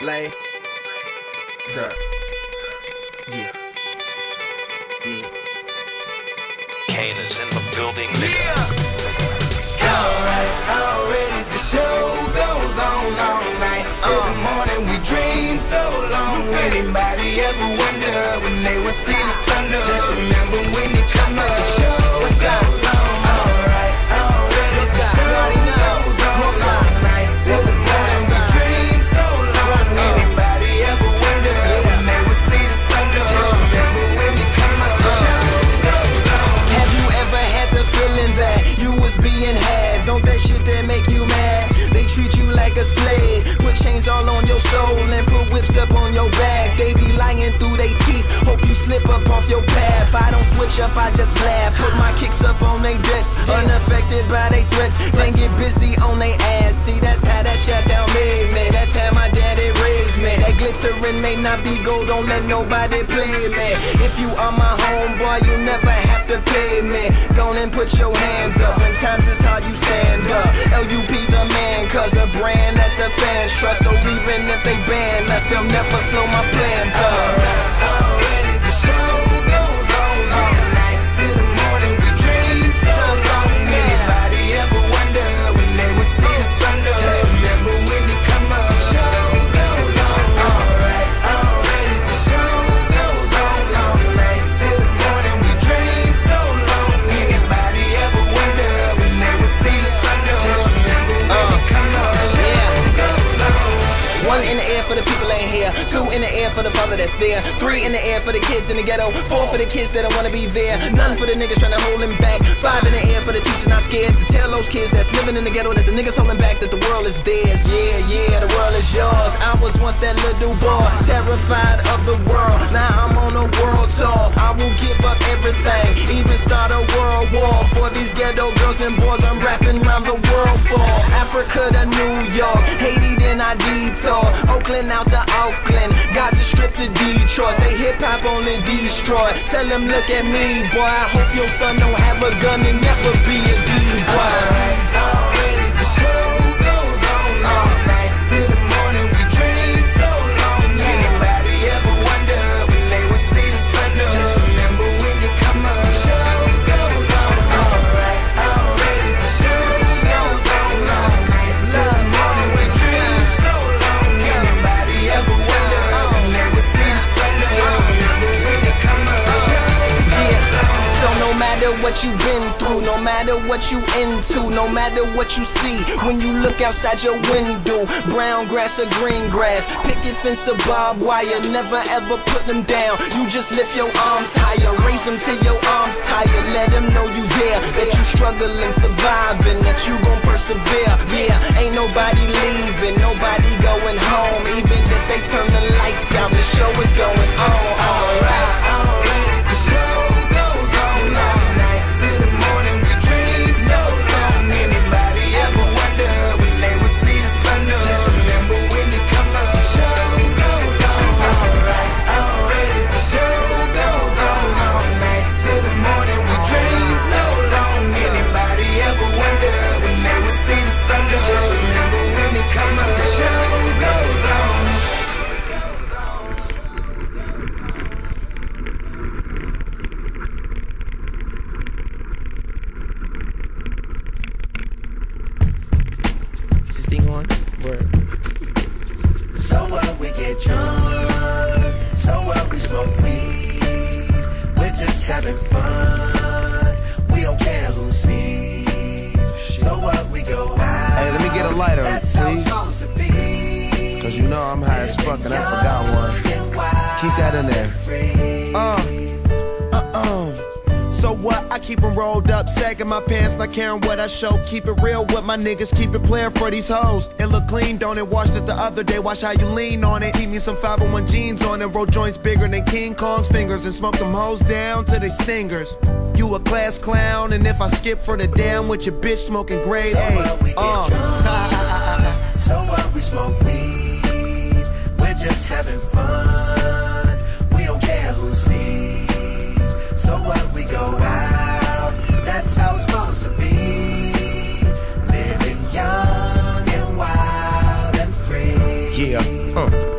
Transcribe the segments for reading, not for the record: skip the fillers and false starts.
Blade. Sir. Yeah. Yeah. Kane is in the building, nigga. Alright, already the show goes on all night till the morning. We dream so long. Anybody ever wonder when they would see the sun? Just remember when you come up, the show goes on. Alright, already the show goes on all night till the morning. We dream so long. Anybody ever wonder when they would see the sun? Just remember when you come up, the show goes on. Have you ever had the feeling that you was being had? Don't that shit that make you mad? They treat you like a slave, put chains all on your soul and put whips up on your back. They be lying through they teeth, hope you slip up off your path. I don't switch up, I just laugh, put my kicks up on they desk, unaffected by they threats. Then get busy on they ass. See, that's how that Chateau made me, that's how my daddy raised me. That glittering may not be gold, don't let nobody play me. If you are my homeboy, you never have to pay me. Go and put your hands up, when times is hard you stand up. LUP the man, cause a brand that the fans trust. So even if they ban us, they'll never slow my plans up. Already the show goes on all night till the morning. We dream so long. Anybody ever wonder when they would see the sun? Just remember when you come up, the show goes on. Alright, already the show goes on all night till the morning. We dream so long. Anybody ever wonder when they would see the sun? Just remember when you come up, the show goes on. One in the air for the people ain't here, two in the air for the father that's there, three in the air for the kids in the ghetto, four for the kids that don't wanna be there, none for the niggas trying to hold him back, five in the air for the teacher not scared to tell those kids that's living in the ghetto that the niggas holding back, that the world is theirs. Yeah, yeah, the world is yours. I was once that little boy, terrified of the world. Now I'm on a world tour. I will give up everything, even start a world war for these ghetto girls and boys I'm rapping around the world for. Africa to New York, Haiti then I detour, Oakland out to Oakland, Gaza Strip to Detroit. Say hip hop only destroy. Tell them look at me, boy. I hope your son don't have a gun and never be a D-boy. Already the show goes on all night till the morning. We dream so long. Anybody ever wonder when they would see the sun? Just remember when you come up, the show goes on. Alright, already the show goes on all night till the morning. We dream so long. Anybody ever wonder when they would see the sun? Just remember when you come up, the show goes on. So no matter what you've been through, no matter what you into, no matter what you see, when you look outside your window, brown grass or green grass, picket fence or barbed wire, never ever put them down. You just lift your arms higher, raise them till your arms tired. Let them know you there, that you struggling, surviving, that you gon' persevere. Yeah, ain't nobody leaving, nobody going home. Even if they turn the lights out, the show is going on. Alright, already the show goes on all night till the morning. We dream so long. Anybody ever wonder when they would see the sun? Just remember when you come up, the show goes on. Alright, already the show goes on all night till the morning. We dream so long. Anybody ever wonder when they would see the sun? Just remember when you come up, the show goes on. Is this thing on? Word. So what, we get drunk. So what, we smoke weed. We're just having fun. We don't care who sees. So what, we go out. Hey, let me get a lighter, That's how it's please. supposed to be. Cause you know I'm high as fuck and I forgot one. Keep that in there. So what? I keep them rolled up, sagging my pants, not caring what I show. Keep it real with my niggas, keep it playing for these hoes. It look clean, don't it? Washed it the other day, watch how you lean on it. Keep me some 501 jeans on it, roll joints bigger than King Kong's fingers, and smoke them hoes down to they stingers. You a class clown, and if I skip for the damn with your bitch smoking grade So A. what, we get drunk. So what, we smoke weed. We're just having fun. We don't care who sees. So what, we go out. That's how it's supposed to be. Living young and wild and free. Yeah,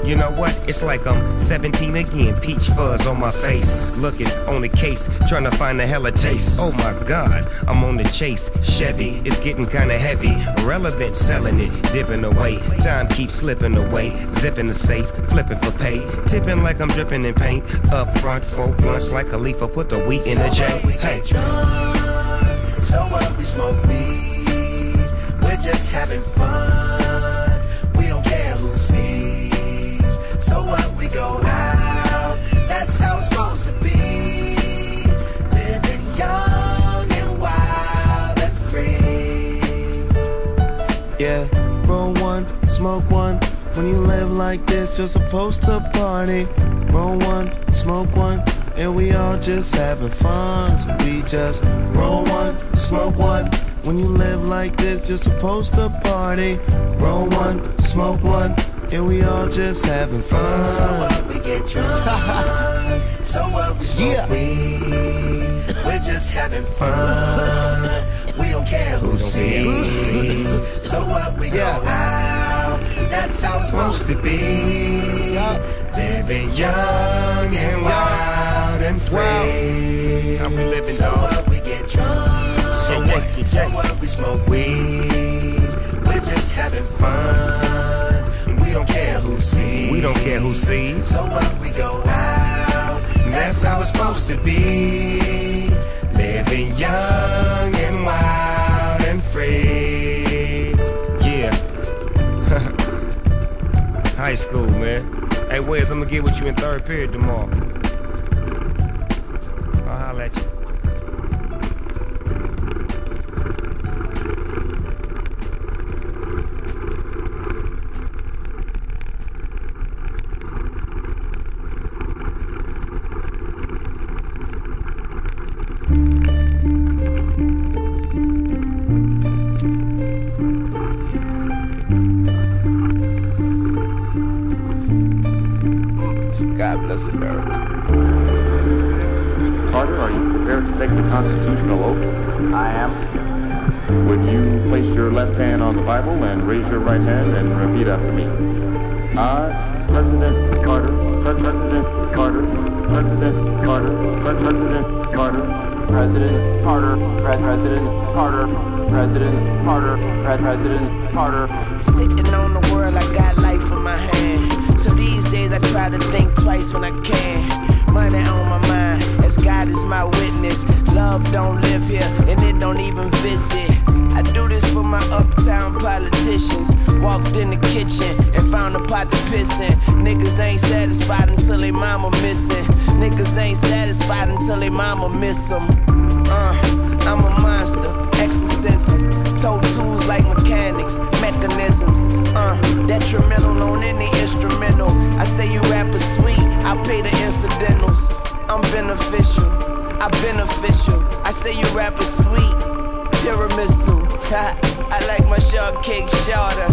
You know what? It's like I'm 17 again, peach fuzz on my face. Looking on the case, trying to find a hella taste. Oh my God, I'm on the chase. Chevy, it's getting kinda heavy. Irrelevant, selling it, dipping away. Time keeps slipping away. Zipping the safe, flipping for pay. Tipping like I'm dripping in paint. Up front, 4 blunts like Khalifa, put the wheat in the J. Hey. So what, we smoke weed, we're just having fun. We don't care who sees. So what, we go out, that's how it's supposed to be. Living young and wild and free. Yeah, roll one, smoke one. When you live like this, you're supposed to party. Roll one, smoke one, and we all just having fun. So we just roll one, smoke one. When you live like this, you're supposed to party. Roll one, smoke one, and we all just having fun. So what, we get drunk. So what, we smoke weed, we're just having fun. We don't care who sees. So what, we go out, that's how it's supposed to be. Living young and wild and free. How we living, so dog? what, we get drunk. So what, so what, we smoke weed, we're just having fun. We don't care who sees. We don't care who sees. So what, we go out, that's how it's supposed to be. Living young and wild and free. Yeah. High school, man. Hey, Wes, I'm gonna get with you in third period tomorrow. I'll holler at you. God bless America. Carter, are you prepared to take the constitutional oath? I am. Would you place your left hand on the Bible and raise your right hand and repeat after me? I, President Carter, President Carter, President Carter, President Carter, President Carter, President Carter, President Carter, President Carter. Sitting on the world, I got life in my hand. So these days I try to think twice when I can. Money on my mind, as God is my witness. Love don't live here, and it don't even visit. I do this for my uptown politicians. Walked in the kitchen and found a pot to piss in. Niggas ain't satisfied until they mama missing. Niggas ain't satisfied until they mama miss them. I'm a monster, exorcisms. Toe tools like mechanics, mechanisms. Detrimental on any instrumental. I say you rappers sweet, I pay the incidentals. I'm beneficial, I beneficial. I say you rappers sweet, tiramisu. I like my shortcake shorter.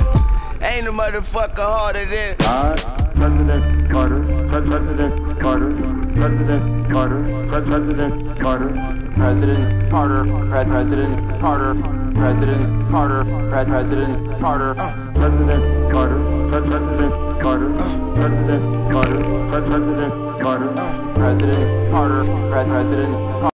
Ain't a motherfucker harder than I, President Carter, President Carter, President Carter, President Carter, President Carter, President Carter, President Carter, President Carter, President Carter, President Carter, President Carter, President Carter, President Carter, President Carter.